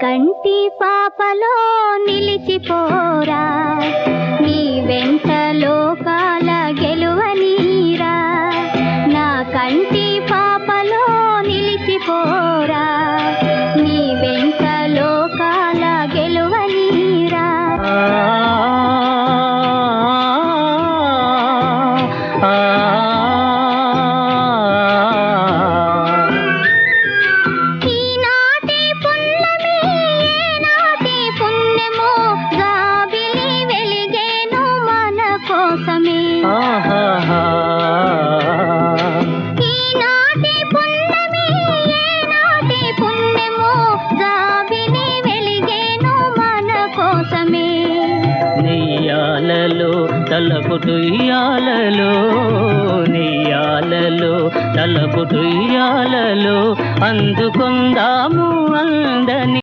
కంటి పాపలో నిలిచిపోరా, నీ వెంట లోకాల గెలువనీరా. నా కంటి పాపలో నిలిచిపోరా, నీ వెంట లోకాల గెలువనీరా. ఈనాటి పున్నమి ఏనాటి పుణ్యమో జాబిలి వెలిగేను మన కోసమే. నీయాలలో తలపుటు ఇయాలలో, నీయాలలో తలపుటు ఇయాలలో అందుకుందాము అందని.